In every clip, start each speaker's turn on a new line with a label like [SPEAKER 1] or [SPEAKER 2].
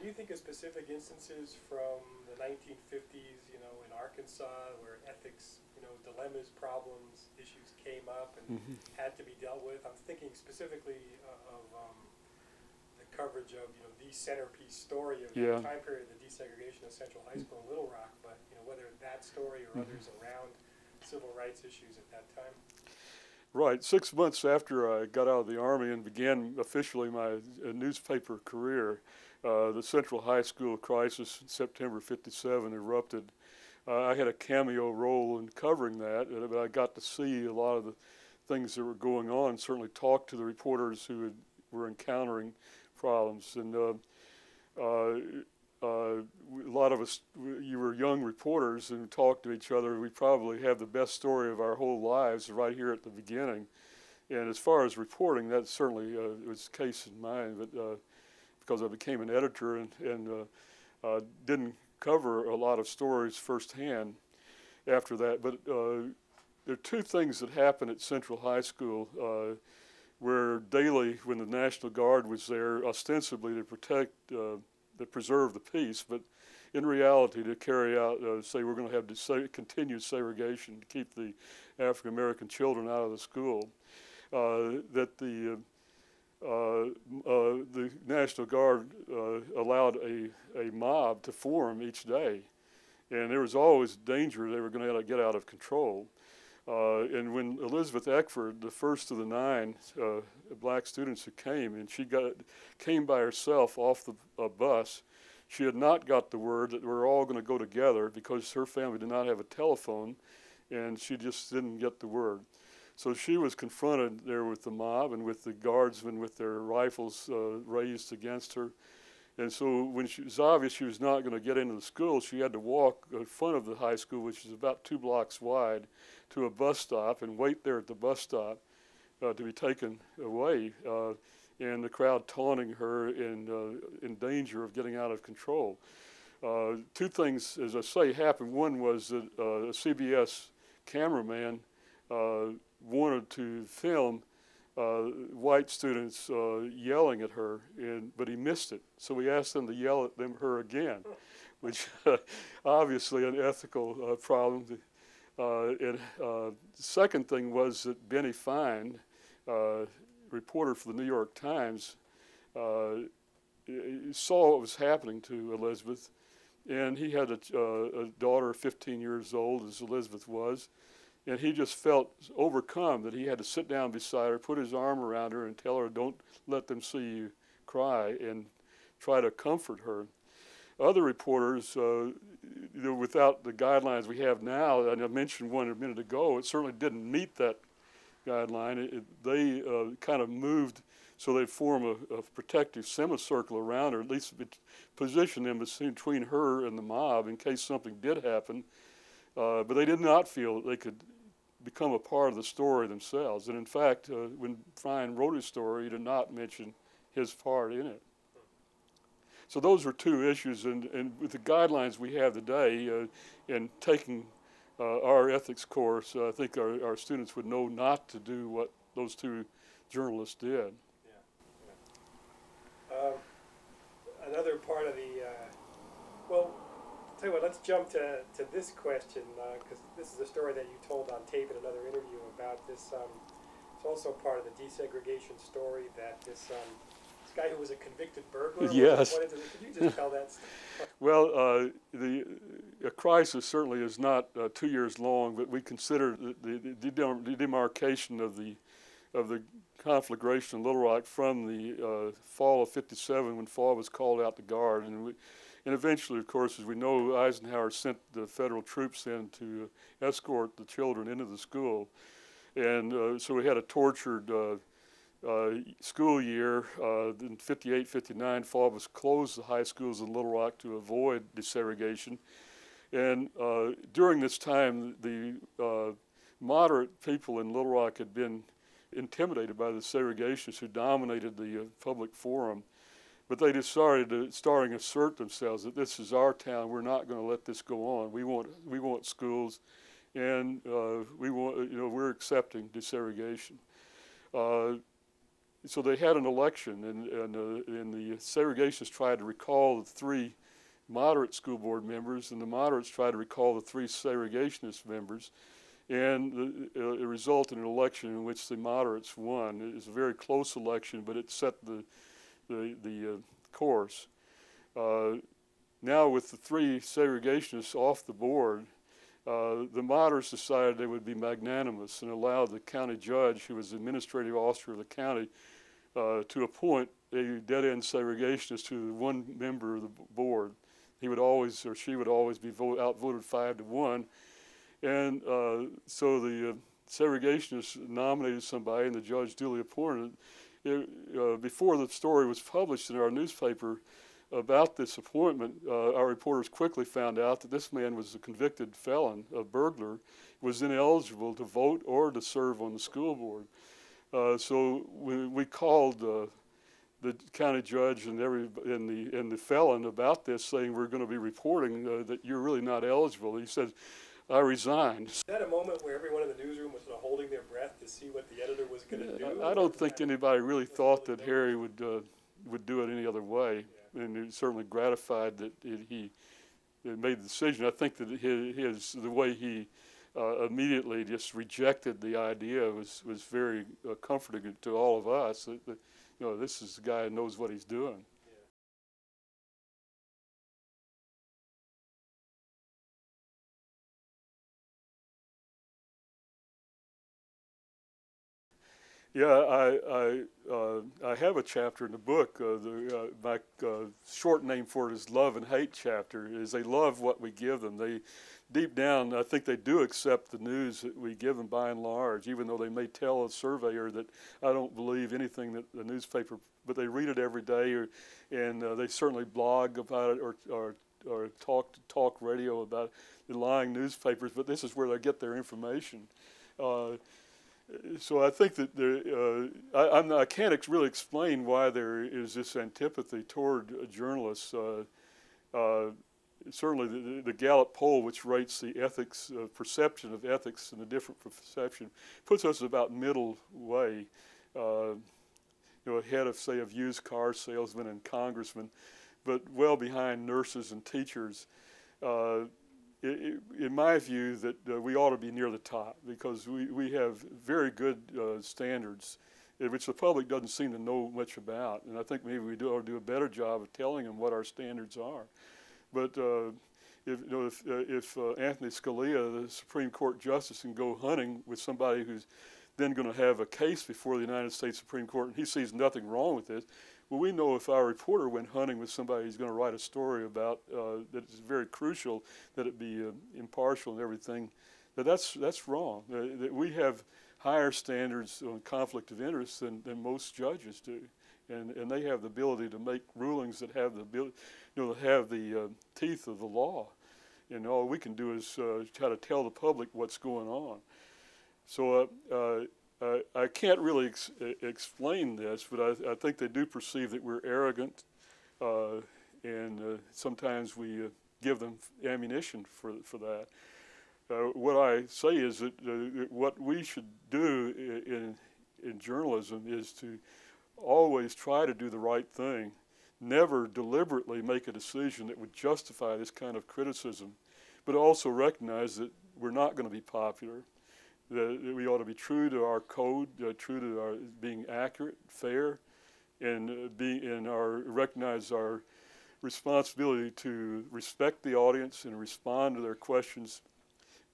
[SPEAKER 1] can you think of specific instances from the 1950s, you know, in Arkansas where ethics, you know, dilemmas, problems, issues came up and had to be dealt with? I'm thinking specifically of the coverage of, you know, the centerpiece story of the time period of the desegregation of Central High School in Little Rock, but, you know, whether that story or others around civil rights issues at that time.
[SPEAKER 2] Right. 6 months after I got out of the Army and began officially my newspaper career, the Central High School crisis in September '57 erupted. I had a cameo role in covering that, but I got to see a lot of the things that were going on, certainly talk to the reporters who were encountering problems. And a lot of us, you were young reporters and talked to each other. We probably have the best story of our whole lives right here at the beginning. And as far as reporting, that certainly was the case in mine, but because I became an editor and didn't cover a lot of stories firsthand after that. But there are two things that happened at Central High School where daily, when the National Guard was there, ostensibly to protect to preserve the peace, but in reality to carry out, say we're going to have continued segregation to keep the African American children out of the school, that the National Guard allowed a mob to form each day, and there was always danger they were going to get out of control. And when Elizabeth Eckford, the first of the 9 black students who came, and she came by herself off the bus, she had not got the word that we're all going to go together because her family did not have a telephone, and she just didn't get the word. So she was confronted there with the mob and with the guardsmen with their rifles raised against her. And so when it was obvious she was not going to get into the school, she had to walk in front of the high school, which is about 2 blocks wide, to a bus stop and wait there at the bus stop to be taken away. And the crowd taunting her and in danger of getting out of control. 2 things, as I say, happened. One was that a CBS cameraman wanted to film white students yelling at her, but he missed it. So we asked them to yell at her again, which obviously an ethical problem. And the second thing was that Benny Fine, reporter for the New York Times, saw what was happening to Elizabeth, and he had a daughter 15 years old, as Elizabeth was, and he just felt overcome that he had to sit down beside her, put his arm around her, and tell her, "Don't let them see you cry," and try to comfort her. Other reporters, without the guidelines we have now, and I mentioned one a minute ago, it certainly didn't meet that guideline. They kind of moved so they'd form a protective semicircle around her, at least position them between her and the mob in case something did happen. But they did not feel that they could become a part of the story themselves. And in fact, when Fine wrote his story, he did not mention his part in it. So those were 2 issues, and with the guidelines we have today, in taking our ethics course, I think our students would know not to do what those 2 journalists did.
[SPEAKER 1] Yeah. Another part of the, well, tell you what, let's jump to this question, because this is a story that you told on tape in another interview about this. It's also part of the desegregation story that this guy who was a convicted burglar.
[SPEAKER 2] Yes.
[SPEAKER 1] Could you just tell that story?
[SPEAKER 2] Well, the crisis certainly is not 2 years long, but we consider the demarcation of the conflagration in Little Rock from the fall of '57 when Fall was called out to guard, and eventually, of course, as we know, Eisenhower sent the federal troops in to escort the children into the school, and so we had a tortured school year. In '58, '59, Fall was closed the high schools in Little Rock to avoid desegregation, and during this time, the moderate people in Little Rock had been intimidated by the segregationists who dominated the public forum. But they decided to starting to assert themselves that this is our town. We're not going to let this go on. We want schools, and we're accepting desegregation. so they had an election, and the segregationists tried to recall the 3 moderate school board members, and the moderates tried to recall the 3 segregationist members, and it resulted in an election in which the moderates won. It was a very close election, but it set the course. Now with the 3 segregationists off the board, the moderates decided they would be magnanimous and allowed the county judge, who was the administrative officer of the county, to appoint a dead-end segregationist to the 1 member of the board. He would always, or she would always, be outvoted 5-1, and so the segregationists nominated somebody, and the judge duly appointed it. Before the story was published in our newspaper about this appointment, our reporters quickly found out that this man was a convicted felon, a burglar, was ineligible to vote or to serve on the school board. So we called the county judge and the felon about this, saying we're going to be reporting that you're really not eligible. He said, I resigned.
[SPEAKER 1] Is that a moment where everyone in the newsroom was sort of holding their breath to see what the editor was going to do?
[SPEAKER 2] I don't think anybody really thought that Harry would do it any other way, and he was certainly gratified that he made the decision. I think that the way he immediately just rejected the idea was very comforting to all of us. That, this is the guy who knows what he's doing. Yeah, I have a chapter in the book. My short name for it is Love and Hate chapter. Is they love what we give them. They, deep down, I think they do accept the news that we give them by and large, even though they may tell a surveyor that I don't believe anything that the newspaper, but they read it every day, and they certainly blog about it or talk radio about the lying newspapers. But this is where they get their information. So I think that I can't really explain why there is this antipathy toward journalists. Certainly the Gallup poll, which rates the ethics, perception of ethics and the different perception, puts us about middle way, ahead of, say, of used car salesmen and congressmen, but well behind nurses and teachers. In my view, that we ought to be near the top, because we have very good standards, which the public doesn't seem to know much about. And I think maybe we ought to do a better job of telling them what our standards are. But if Anthony Scalia, the Supreme Court Justice, can go hunting with somebody who's then going to have a case before the United States Supreme Court, and he sees nothing wrong with it, well, we know if our reporter went hunting with somebody who's going to write a story about that it's very crucial that it be impartial and everything, that's wrong. That we have higher standards on conflict of interest than most judges do, and they have the ability to make rulings that have the ability, have the teeth of the law, and all we can do is try to tell the public what's going on. So I can't really explain this, but I think they do perceive that we're arrogant, and sometimes we give them ammunition for that. What I say is that what we should do in journalism is to always try to do the right thing, never deliberately make a decision that would justify this kind of criticism, but also recognize that we're not going to be popular. That we ought to be true to our code, true to our being accurate, fair, and recognize our responsibility to respect the audience and respond to their questions,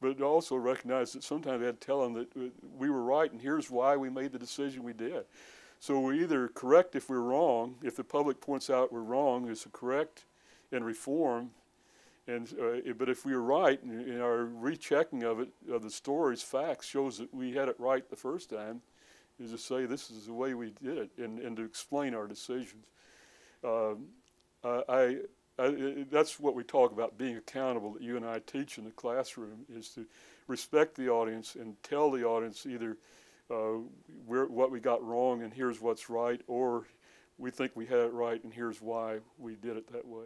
[SPEAKER 2] but also recognize that sometimes we had to tell them that we were right and here's why we made the decision we did. So we either correct if we're wrong, if the public points out we're wrong, is to correct and reform. But if we were right, and our rechecking of the story's facts shows that we had it right the first time, is to say this is the way we did it, and to explain our decisions. That's what we talk about being accountable, that you and I teach in the classroom, is to respect the audience and tell the audience either what we got wrong and here's what's right, or we think we had it right and here's why we did it that way.